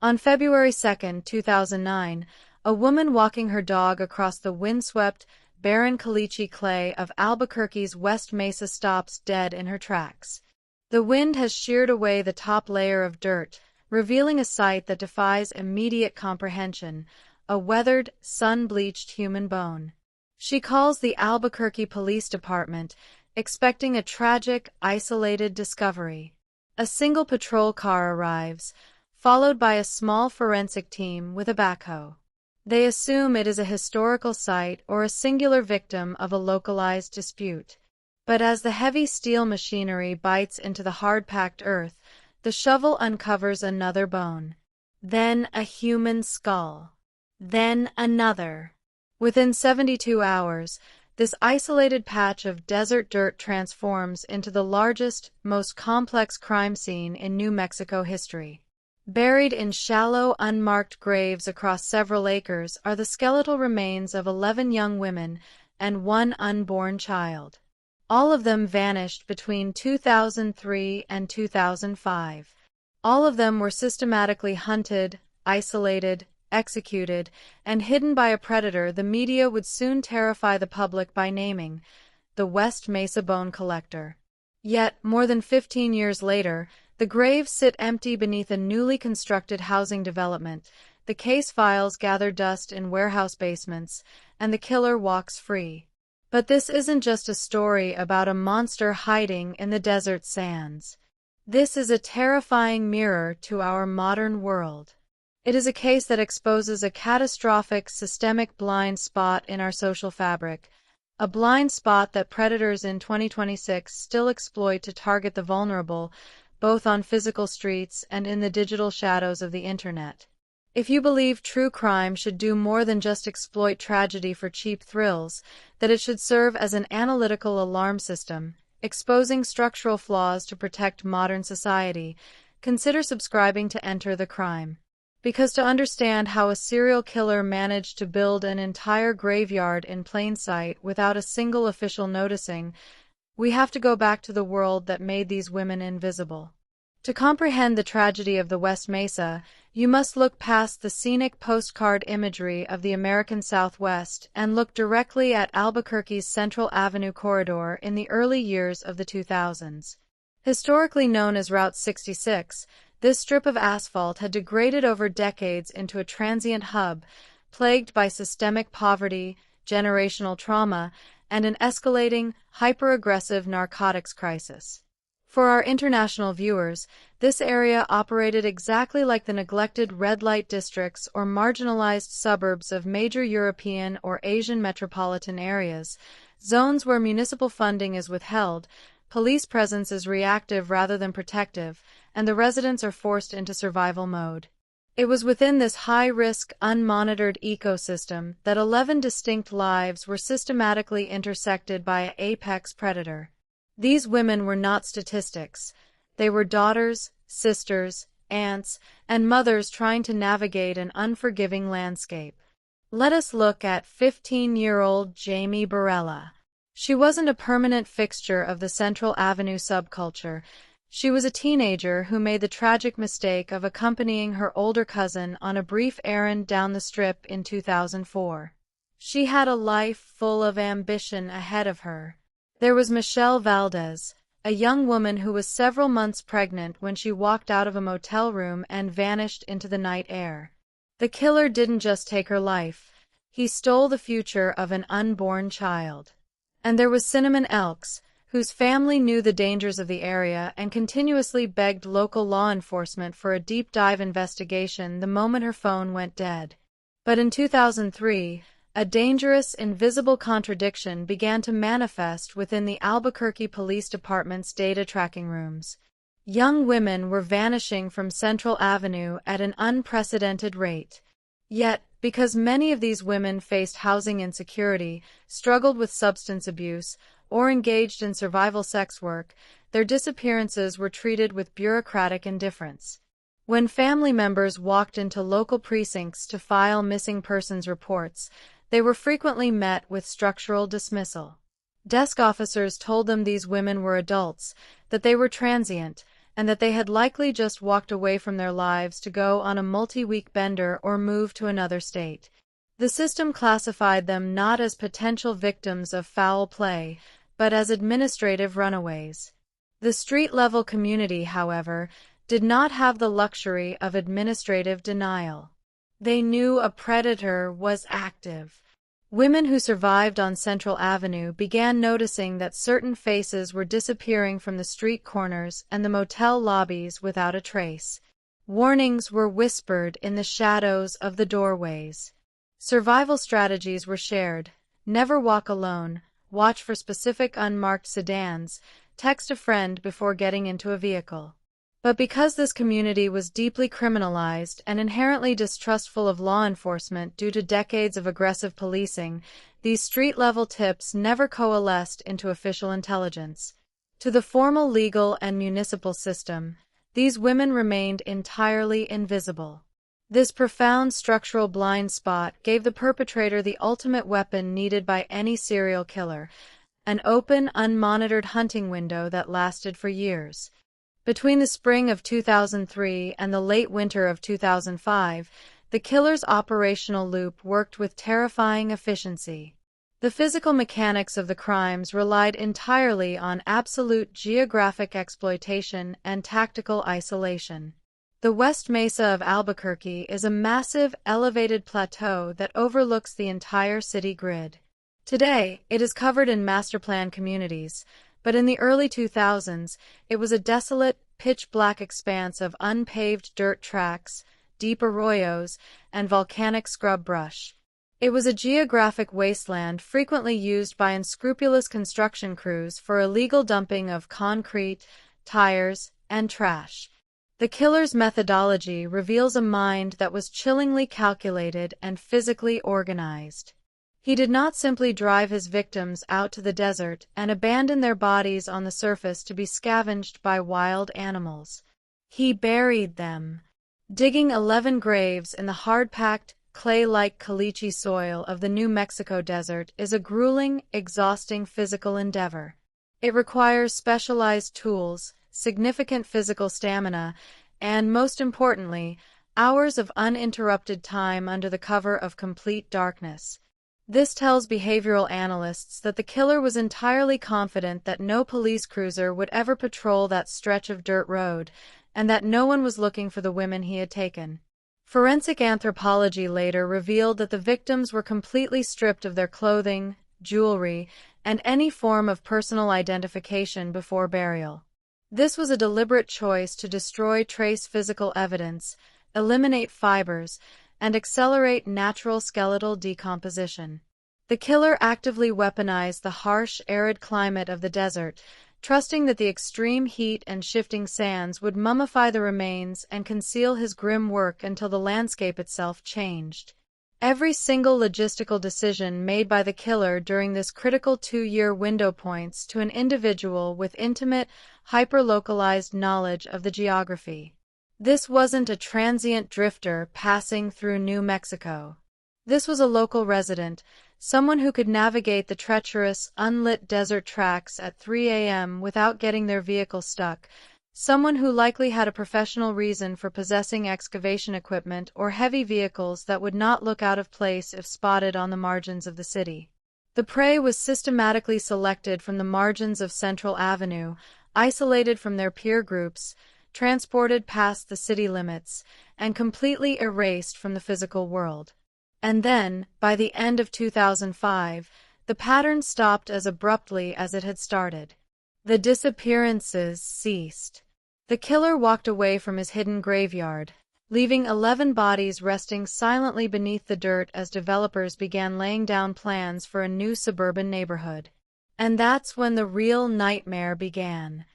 On February 2, 2009, a woman walking her dog across the windswept, barren caliche clay of Albuquerque's West Mesa stops dead in her tracks. The wind has sheared away the top layer of dirt, revealing a sight that defies immediate comprehension: a weathered, sun-bleached human bone. She calls the Albuquerque Police Department, expecting a tragic, isolated discovery. A single patrol car arrives, followed by a small forensic team with a backhoe. They assume it is a historical site or a singular victim of a localized dispute. But as the heavy steel machinery bites into the hard-packed earth, the shovel uncovers another bone. Then a human skull. Then another. Within 72 hours, this isolated patch of desert dirt transforms into the largest, most complex crime scene in New Mexico history. Buried in shallow, unmarked graves across several acres are the skeletal remains of 11 young women and one unborn child. All of them vanished between 2003 and 2005. All of them were systematically hunted, isolated, executed, and hidden by a predator the media would soon terrify the public by naming the West Mesa Bone Collector. Yet, more than 15 years later, the graves sit empty beneath a newly constructed housing development, the case files gather dust in warehouse basements, and the killer walks free. But this isn't just a story about a monster hiding in the desert sands. This is a terrifying mirror to our modern world. It is a case that exposes a catastrophic systemic blind spot in our social fabric, a blind spot that predators in 2026 still exploit to target the vulnerable, both on physical streets and in the digital shadows of the internet. If you believe true crime should do more than just exploit tragedy for cheap thrills, that it should serve as an analytical alarm system, exposing structural flaws to protect modern society, consider subscribing to Enter the Crime. Because to understand how a serial killer managed to build an entire graveyard in plain sight without a single official noticing, we have to go back to the world that made these women invisible. To comprehend the tragedy of the West Mesa, you must look past the scenic postcard imagery of the American Southwest and look directly at Albuquerque's Central Avenue corridor in the early years of the 2000s. Historically known as Route 66, this strip of asphalt had degraded over decades into a transient hub, plagued by systemic poverty, generational trauma, and an escalating, hyper-aggressive narcotics crisis. For our international viewers, this area operated exactly like the neglected red light districts or marginalized suburbs of major European or Asian metropolitan areas, zones where municipal funding is withheld, police presence is reactive rather than protective, and the residents are forced into survival mode. It was within this high-risk, unmonitored ecosystem that 11 distinct lives were systematically intersected by an apex predator. These women were not statistics. They were daughters, sisters, aunts, and mothers trying to navigate an unforgiving landscape. Let us look at 15-year-old Jamie Barella. She wasn't a permanent fixture of the Central Avenue subculture. She was a teenager who made the tragic mistake of accompanying her older cousin on a brief errand down the strip in 2004. She had a life full of ambition ahead of her. There was Michelle Valdez, a young woman who was several months pregnant when she walked out of a motel room and vanished into the night air. The killer didn't just take her life, he stole the future of an unborn child. And there was Cinnamon Elks, whose family knew the dangers of the area and continuously begged local law enforcement for a deep-dive investigation the moment her phone went dead. But in 2003, a dangerous, invisible contradiction began to manifest within the Albuquerque Police Department's data tracking rooms. Young women were vanishing from Central Avenue at an unprecedented rate. Yet, because many of these women faced housing insecurity, struggled with substance abuse, or engaged in survival sex work, their disappearances were treated with bureaucratic indifference. When family members walked into local precincts to file missing persons reports, they were frequently met with structural dismissal. Desk officers told them these women were adults, that they were transient, and that they had likely just walked away from their lives to go on a multi-week bender or move to another state. The system classified them not as potential victims of foul play, but as administrative runaways. The street-level community, however, did not have the luxury of administrative denial. They knew a predator was active. Women who survived on Central Avenue began noticing that certain faces were disappearing from the street corners and the motel lobbies without a trace. Warnings were whispered in the shadows of the doorways. Survival strategies were shared. Never walk alone, watch for specific unmarked sedans, text a friend before getting into a vehicle. But because this community was deeply criminalized and inherently distrustful of law enforcement due to decades of aggressive policing, these street-level tips never coalesced into official intelligence. To the formal legal and municipal system, these women remained entirely invisible. This profound structural blind spot gave the perpetrator the ultimate weapon needed by any serial killer, an open, unmonitored hunting window that lasted for years. Between the spring of 2003 and the late winter of 2005, the killer's operational loop worked with terrifying efficiency. The physical mechanics of the crimes relied entirely on absolute geographic exploitation and tactical isolation. The West Mesa of Albuquerque is a massive, elevated plateau that overlooks the entire city grid. Today, it is covered in master-planned communities, but in the early 2000s, it was a desolate, pitch-black expanse of unpaved dirt tracks, deep arroyos, and volcanic scrub brush. It was a geographic wasteland frequently used by unscrupulous construction crews for illegal dumping of concrete, tires, and trash. The killer's methodology reveals a mind that was chillingly calculated and physically organized. He did not simply drive his victims out to the desert and abandon their bodies on the surface to be scavenged by wild animals. He buried them. Digging 11 graves in the hard-packed, clay-like caliche soil of the New Mexico desert is a grueling, exhausting physical endeavor. It requires specialized tools, significant physical stamina, and, most importantly, hours of uninterrupted time under the cover of complete darkness. This tells behavioral analysts that the killer was entirely confident that no police cruiser would ever patrol that stretch of dirt road, and that no one was looking for the women he had taken. Forensic anthropology later revealed that the victims were completely stripped of their clothing, jewelry, and any form of personal identification before burial. This was a deliberate choice to destroy trace physical evidence, eliminate fibers, and accelerate natural skeletal decomposition. The killer actively weaponized the harsh, arid climate of the desert, trusting that the extreme heat and shifting sands would mummify the remains and conceal his grim work until the landscape itself changed. Every single logistical decision made by the killer during this critical 2-year window points to an individual with intimate, hyper-localized knowledge of the geography. This wasn't a transient drifter passing through New Mexico. This was a local resident, someone who could navigate the treacherous, unlit desert tracks at 3 a.m. without getting their vehicle stuck, someone who likely had a professional reason for possessing excavation equipment or heavy vehicles that would not look out of place if spotted on the margins of the city. The prey was systematically selected from the margins of Central Avenue, isolated from their peer groups, transported past the city limits, and completely erased from the physical world. And then, by the end of 2005, the pattern stopped as abruptly as it had started. The disappearances ceased. The killer walked away from his hidden graveyard, leaving 11 bodies resting silently beneath the dirt as developers began laying down plans for a new suburban neighborhood. And that's when the real nightmare began.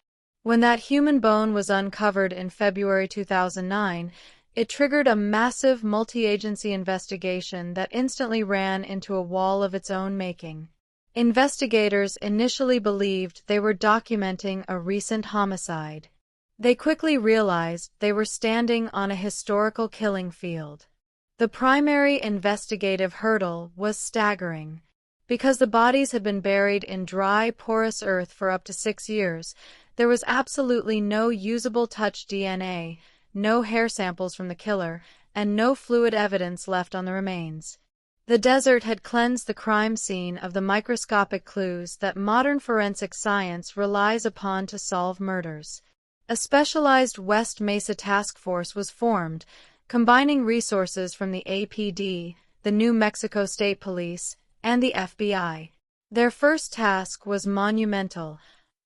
When that human bone was uncovered in February 2009, it triggered a massive multi-agency investigation that instantly ran into a wall of its own making. Investigators initially believed they were documenting a recent homicide. They quickly realized they were standing on a historical killing field. The primary investigative hurdle was staggering. Because the bodies had been buried in dry, porous earth for up to 6 years, There was absolutely no usable touch DNA, no hair samples from the killer, and no fluid evidence left on the remains. The desert had cleansed the crime scene of the microscopic clues that modern forensic science relies upon to solve murders. A specialized West Mesa task force was formed, combining resources from the APD, the New Mexico State Police, and the FBI. Their first task was monumental: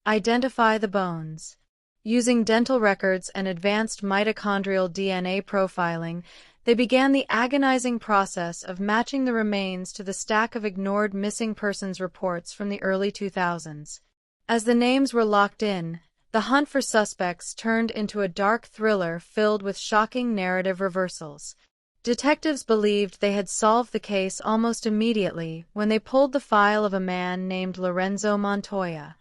identify the bones. Using dental records and advanced mitochondrial DNA profiling, they began the agonizing process of matching the remains to the stack of ignored missing persons reports from the early 2000s. As the names were locked in, the hunt for suspects turned into a dark thriller filled with shocking narrative reversals. Detectives believed they had solved the case almost immediately when they pulled the file of a man named Lorenzo Montoya.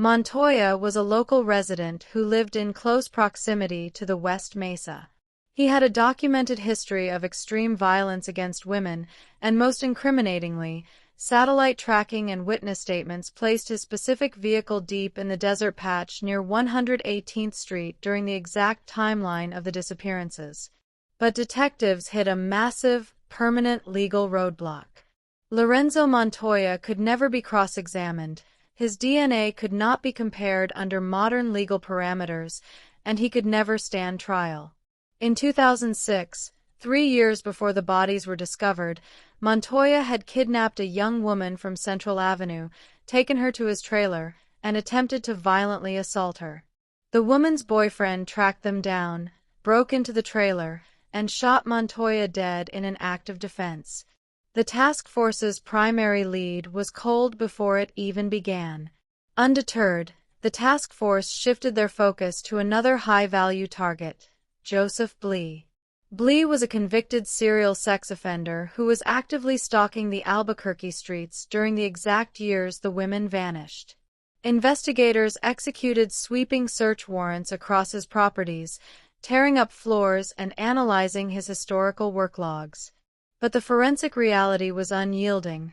Montoya was a local resident who lived in close proximity to the West Mesa. He had a documented history of extreme violence against women, and most incriminatingly, satellite tracking and witness statements placed his specific vehicle deep in the desert patch near 118th Street during the exact timeline of the disappearances. But detectives hit a massive, permanent legal roadblock. Lorenzo Montoya could never be cross-examined, his DNA could not be compared under modern legal parameters, and he could never stand trial. In 2006, 3 years before the bodies were discovered, Montoya had kidnapped a young woman from Central Avenue, taken her to his trailer, and attempted to violently assault her. The woman's boyfriend tracked them down, broke into the trailer, and shot Montoya dead in an act of defense. The task force's primary lead was cold before it even began. Undeterred, the task force shifted their focus to another high-value target: Joseph Blea. Blea was a convicted serial sex offender who was actively stalking the Albuquerque streets during the exact years the women vanished. Investigators executed sweeping search warrants across his properties, tearing up floors and analyzing his historical work logs. But the forensic reality was unyielding.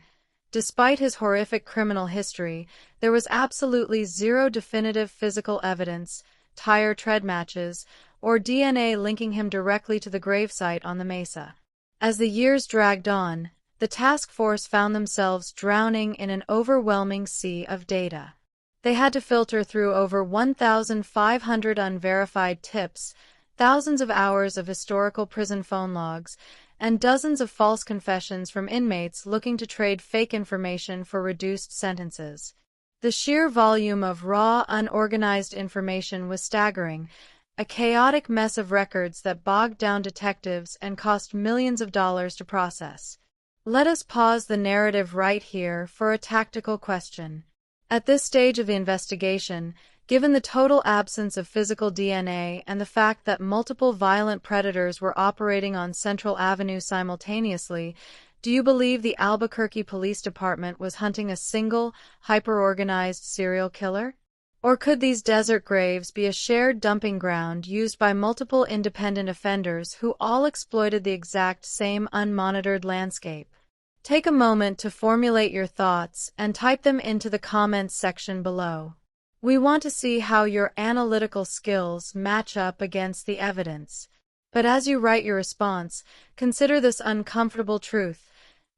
Despite his horrific criminal history, there was absolutely zero definitive physical evidence, tire tread matches, or DNA linking him directly to the gravesite on the mesa. As the years dragged on, the task force found themselves drowning in an overwhelming sea of data. They had to filter through over 1,500 unverified tips, thousands of hours of historical prison phone logs, and dozens of false confessions from inmates looking to trade fake information for reduced sentences. The sheer volume of raw, unorganized information was staggering, a chaotic mess of records that bogged down detectives and cost millions of dollars to process. Let us pause the narrative right here for a tactical question. At this stage of the investigation, given the total absence of physical DNA and the fact that multiple violent predators were operating on Central Avenue simultaneously, do you believe the Albuquerque Police Department was hunting a single, hyper-organized serial killer? Or could these desert graves be a shared dumping ground used by multiple independent offenders who all exploited the exact same unmonitored landscape? Take a moment to formulate your thoughts and type them into the comments section below. We want to see how your analytical skills match up against the evidence. But as you write your response, consider this uncomfortable truth.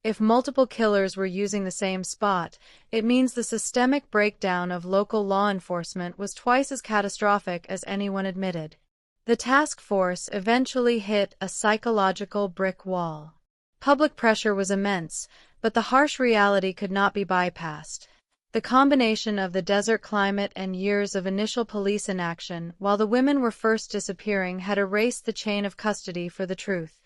If multiple killers were using the same spot, it means the systemic breakdown of local law enforcement was twice as catastrophic as anyone admitted. The task force eventually hit a psychological brick wall. Public pressure was immense, but the harsh reality could not be bypassed. The combination of the desert climate and years of initial police inaction while the women were first disappearing had erased the chain of custody for the truth.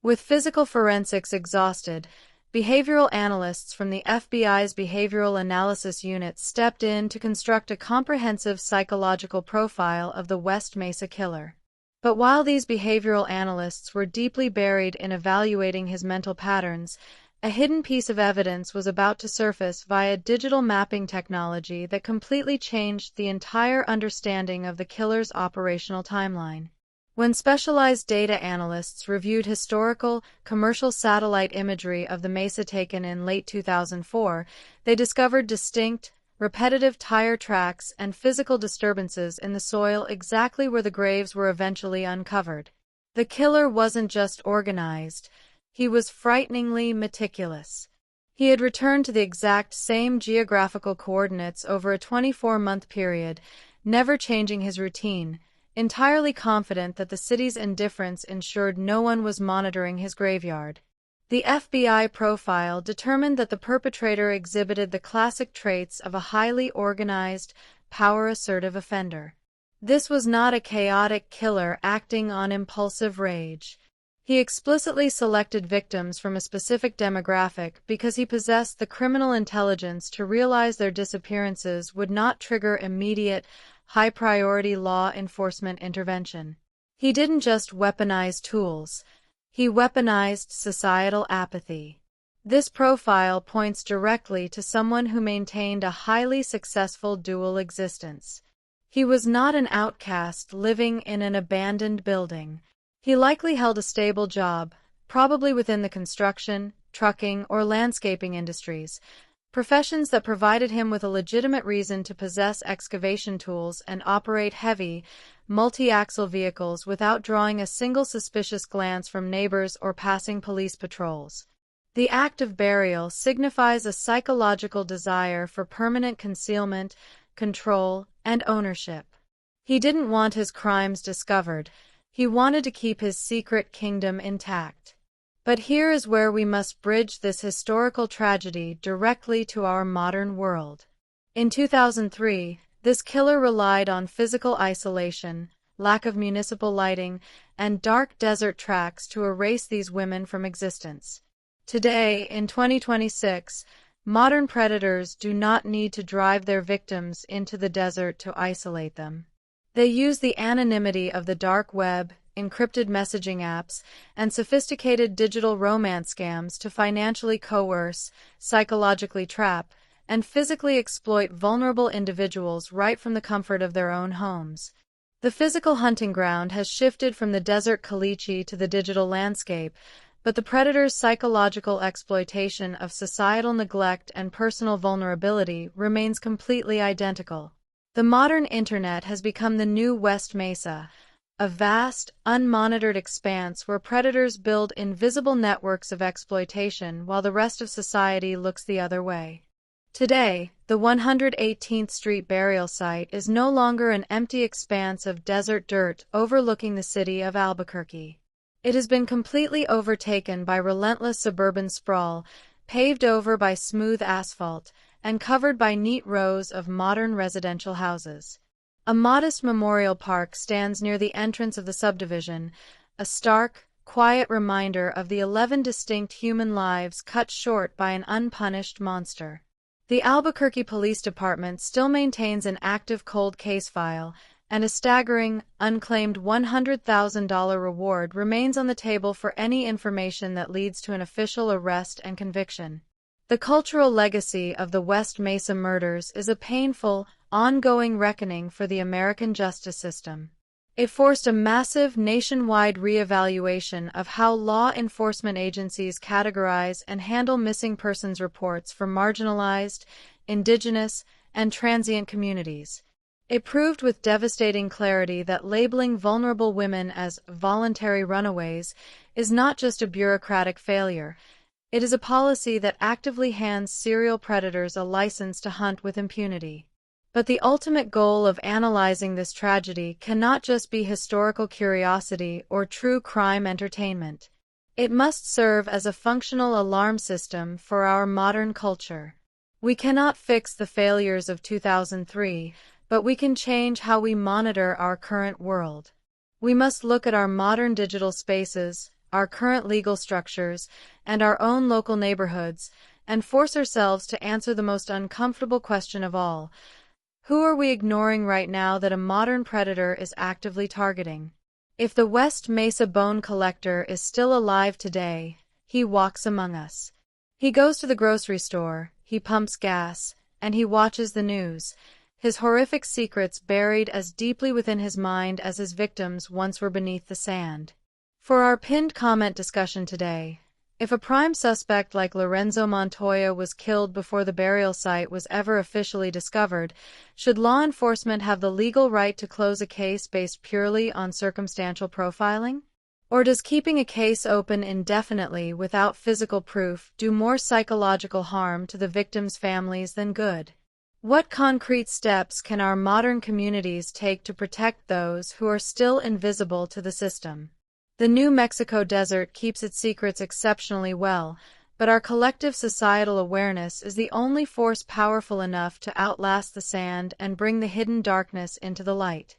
With physical forensics exhausted, behavioral analysts from the FBI's Behavioral Analysis Unit stepped in to construct a comprehensive psychological profile of the West Mesa killer. But while these behavioral analysts were deeply buried in evaluating his mental patterns, a hidden piece of evidence was about to surface via digital mapping technology that completely changed the entire understanding of the killer's operational timeline. When specialized data analysts reviewed historical, commercial satellite imagery of the mesa taken in late 2004, they discovered distinct, repetitive tire tracks, and physical disturbances in the soil exactly where the graves were eventually uncovered. The killer wasn't just organized, he was frighteningly meticulous. He had returned to the exact same geographical coordinates over a 24-month period, never changing his routine, entirely confident that the city's indifference ensured no one was monitoring his graveyard. The FBI profile determined that the perpetrator exhibited the classic traits of a highly organized, power-assertive offender. This was not a chaotic killer acting on impulsive rage. He explicitly selected victims from a specific demographic because he possessed the criminal intelligence to realize their disappearances would not trigger immediate, high-priority law enforcement intervention. He didn't just weaponize tools, he weaponized societal apathy. This profile points directly to someone who maintained a highly successful dual existence. He was not an outcast living in an abandoned building. He likely held a stable job, probably within the construction, trucking, or landscaping industries, professions that provided him with a legitimate reason to possess excavation tools and operate heavy, multi-axle vehicles without drawing a single suspicious glance from neighbors or passing police patrols. The act of burial signifies a psychological desire for permanent concealment, control, and ownership. He didn't want his crimes discovered. He wanted to keep his secret kingdom intact. But here is where we must bridge this historical tragedy directly to our modern world. In 2003, this killer relied on physical isolation, lack of municipal lighting, and dark desert tracks to erase these women from existence. Today, in 2026, modern predators do not need to drive their victims into the desert to isolate them. They use the anonymity of the dark web, encrypted messaging apps, and sophisticated digital romance scams to financially coerce, psychologically trap, and physically exploit vulnerable individuals right from the comfort of their own homes. The physical hunting ground has shifted from the desert caliche to the digital landscape, but the predator's psychological exploitation of societal neglect and personal vulnerability remains completely identical. The modern internet has become the new West Mesa, a vast, unmonitored expanse where predators build invisible networks of exploitation while the rest of society looks the other way. Today, the 118th Street burial site is no longer an empty expanse of desert dirt overlooking the city of Albuquerque. It has been completely overtaken by relentless suburban sprawl, paved over by smooth asphalt, and covered by neat rows of modern residential houses. A modest memorial park stands near the entrance of the subdivision, a stark, quiet reminder of the 11 distinct human lives cut short by an unpunished monster. The Albuquerque Police Department still maintains an active cold case file, and a staggering, unclaimed $100,000 reward remains on the table for any information that leads to an official arrest and conviction. The cultural legacy of the West Mesa Murders is a painful, ongoing reckoning for the American justice system. It forced a massive nationwide reevaluation of how law enforcement agencies categorize and handle missing persons reports for marginalized, indigenous, and transient communities. It proved with devastating clarity that labeling vulnerable women as voluntary runaways is not just a bureaucratic failure. It is a policy that actively hands serial predators a license to hunt with impunity. But the ultimate goal of analyzing this tragedy cannot just be historical curiosity or true crime entertainment. It must serve as a functional alarm system for our modern culture. We cannot fix the failures of 2003, but we can change how we monitor our current world. We must look at our modern digital spaces, our current legal structures, and our own local neighborhoods, and force ourselves to answer the most uncomfortable question of all. Who are we ignoring right now that a modern predator is actively targeting? If the West Mesa Bone Collector is still alive today, he walks among us. He goes to the grocery store, he pumps gas, and he watches the news, his horrific secrets buried as deeply within his mind as his victims once were beneath the sand. For our pinned comment discussion today, If a prime suspect like Lorenzo Montoya was killed before the burial site was ever officially discovered, should law enforcement have the legal right to close a case based purely on circumstantial profiling? Or does keeping a case open indefinitely without physical proof do more psychological harm to the victims' families than good? What concrete steps can our modern communities take to protect those who are still invisible to the system? The New Mexico desert keeps its secrets exceptionally well, but our collective societal awareness is the only force powerful enough to outlast the sand and bring the hidden darkness into the light.